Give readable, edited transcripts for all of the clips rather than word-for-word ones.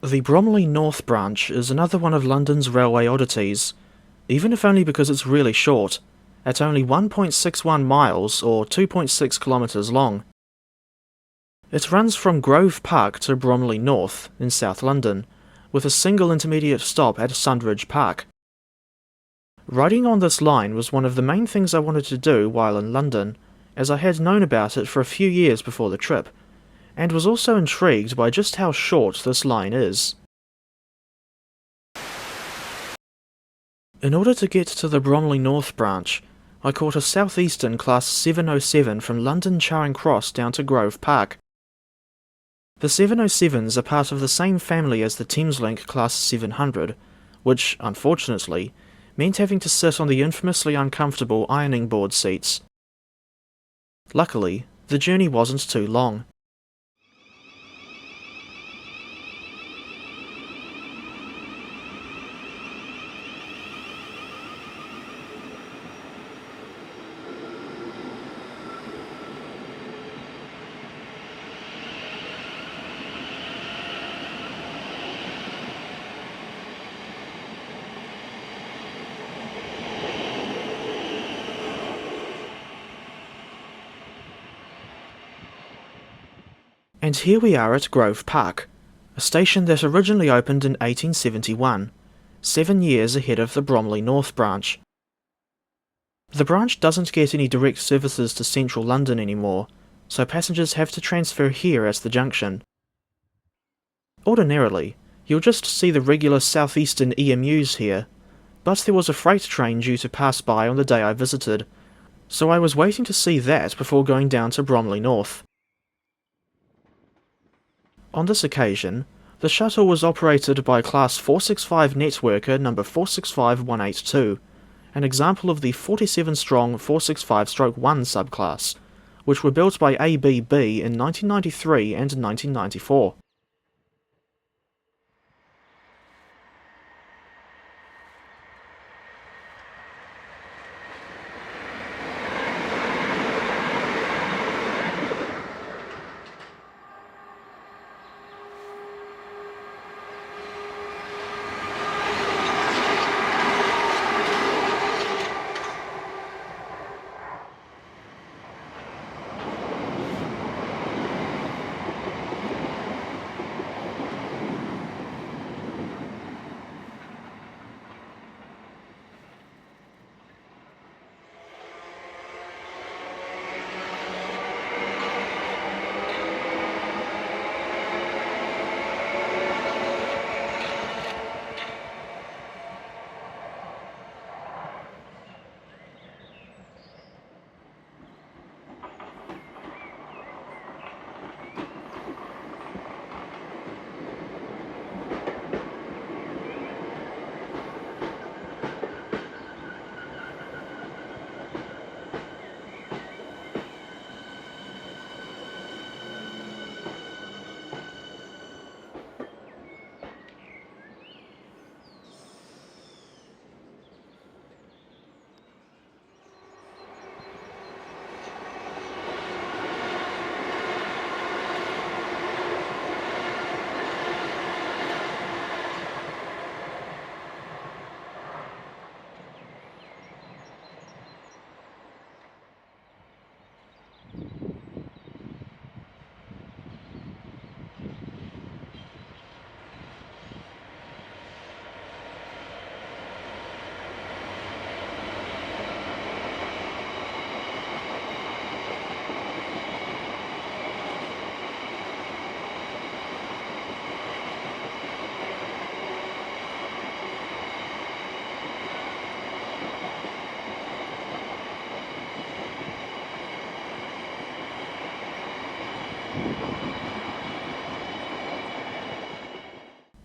The Bromley North branch is another one of London's railway oddities, even if only because it's really short, at only 1.61 miles or 2.6 kilometres long. It runs from Grove Park to Bromley North in South London, with a single intermediate stop at Sundridge Park. Riding on this line was one of the main things I wanted to do while in London, as I had known about it for a few years before the trip, and was also intrigued by just how short this line is. In order to get to the Bromley North branch, I caught a Southeastern Class 707 from London Charing Cross down to Grove Park. The 707s are part of the same family as the Thameslink Class 700, which, unfortunately, meant having to sit on the infamously uncomfortable ironing board seats. Luckily, the journey wasn't too long. And here we are at Grove Park, a station that originally opened in 1871, 7 years ahead of the Bromley North branch. The branch doesn't get any direct services to central London anymore, so passengers have to transfer here at the junction. Ordinarily, you'll just see the regular Southeastern EMUs here, but there was a freight train due to pass by on the day I visited, so I was waiting to see that before going down to Bromley North. On this occasion, the shuttle was operated by Class 465 Networker number 465182, an example of the 47-strong 465-1 subclass, which were built by ABB in 1993 and 1994.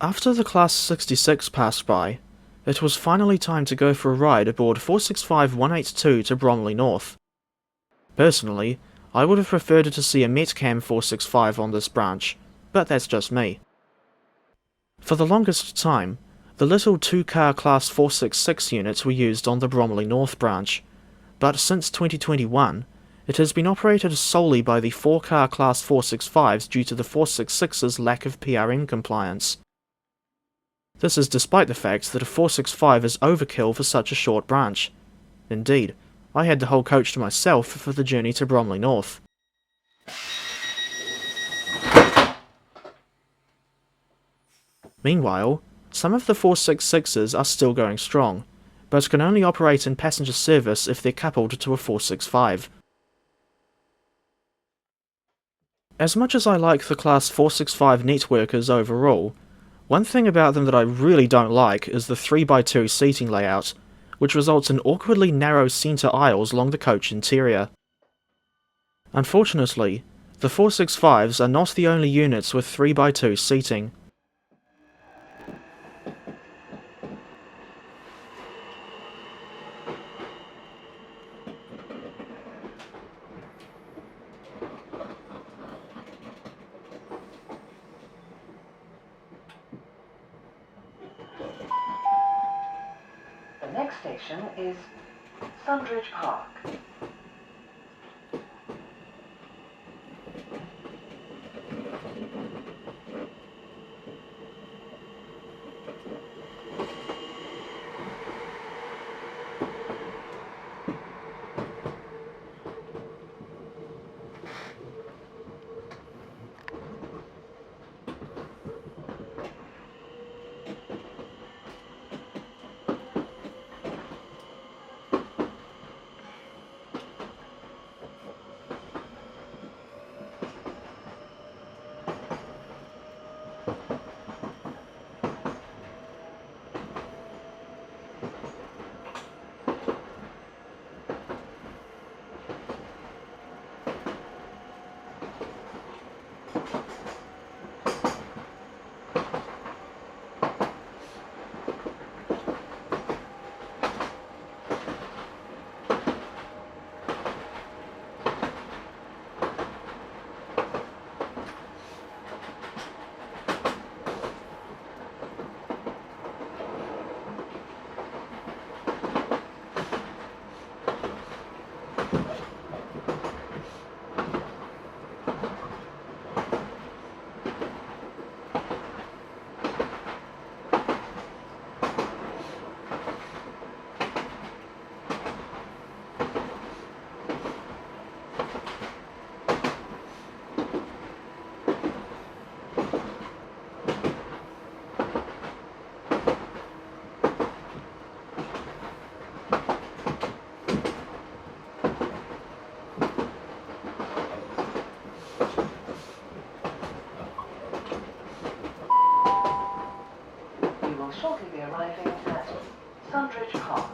After the Class 66 passed by, it was finally time to go for a ride aboard 465182 to Bromley North. Personally, I would have preferred to see a Metcam 465 on this branch, but that's just me. For the longest time, the little two-car Class 466 units were used on the Bromley North branch, but since 2021, it has been operated solely by the 4-car Class 465s due to the 466's lack of PRN compliance. This is despite the fact that a 465 is overkill for such a short branch. Indeed, I had the whole coach to myself for the journey to Bromley North. Meanwhile, some of the 466s are still going strong, but can only operate in passenger service if they're coupled to a 465. As much as I like the Class 465 Networkers overall, one thing about them that I really don't like is the 3x2 seating layout, which results in awkwardly narrow centre aisles along the coach interior. Unfortunately, the 465s are not the only units with 3x2 seating. The next station is Sundridge Park. We will shortly be arriving at Sundridge Park.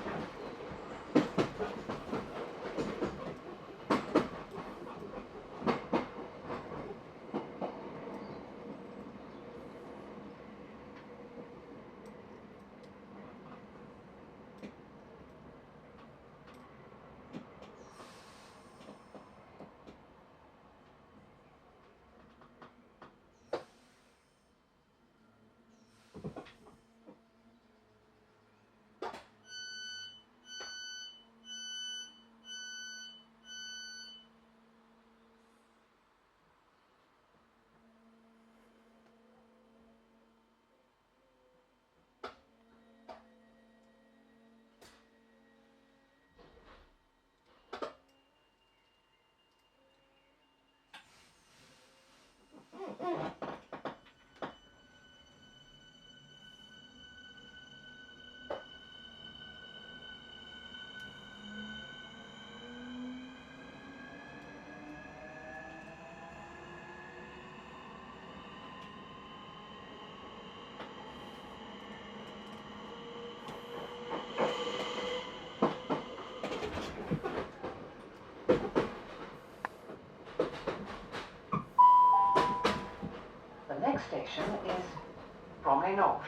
The next station is Bromley North.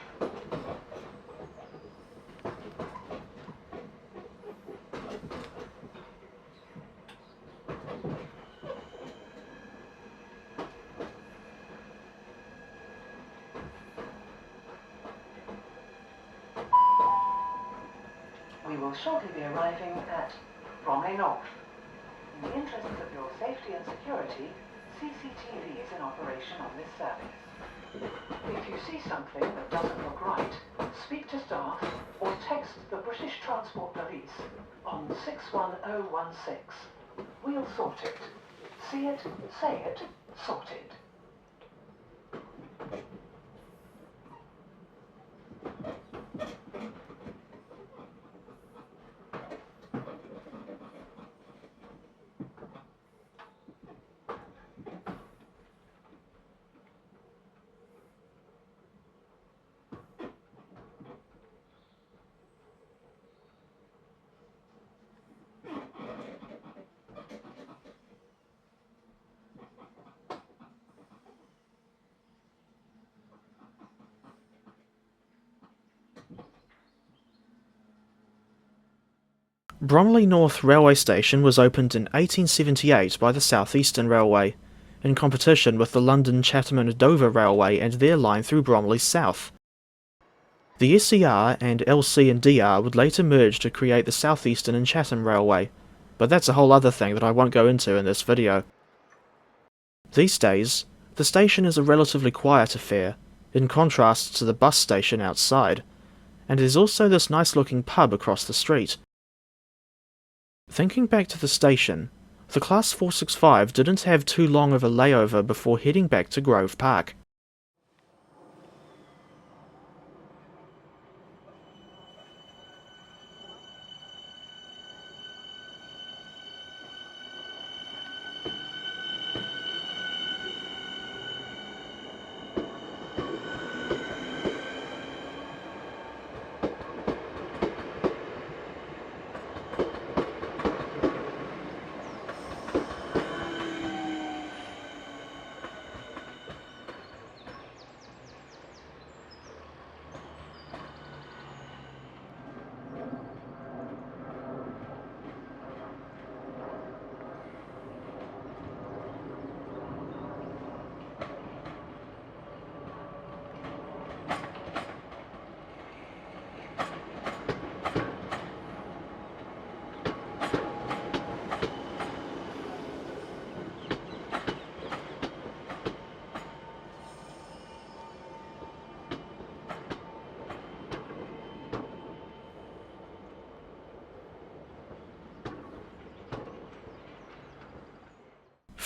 We will shortly be arriving at Bromley North. In the interests of your safety and security, CCTV is in operation on this service. If you see see something that doesn't look right, speak to staff or text the British Transport Police on 61016. We'll sort it. See it, say it, sort it. Bromley North railway station was opened in 1878 by the Southeastern Railway, in competition with the London, Chatham and Dover Railway and their line through Bromley South. The SER and LC and DR would later merge to create the Southeastern and Chatham Railway, but that's a whole other thing that I won't go into in this video. These days, the station is a relatively quiet affair, in contrast to the bus station outside, and there's also this nice looking pub across the street. Thinking back to the station, the Class 465 didn't have too long of a layover before heading back to Grove Park.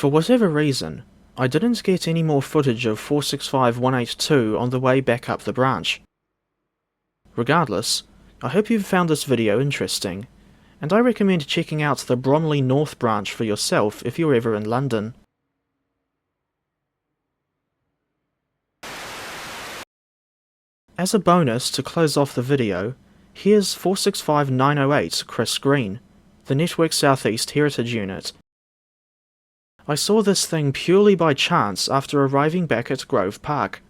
For whatever reason, I didn't get any more footage of 465182 on the way back up the branch. Regardless, I hope you've found this video interesting, and I recommend checking out the Bromley North branch for yourself if you're ever in London. As a bonus to close off the video, here's 465908 Chris Green, the Network Southeast Heritage Unit. I saw this thing purely by chance after arriving back at Grove Park.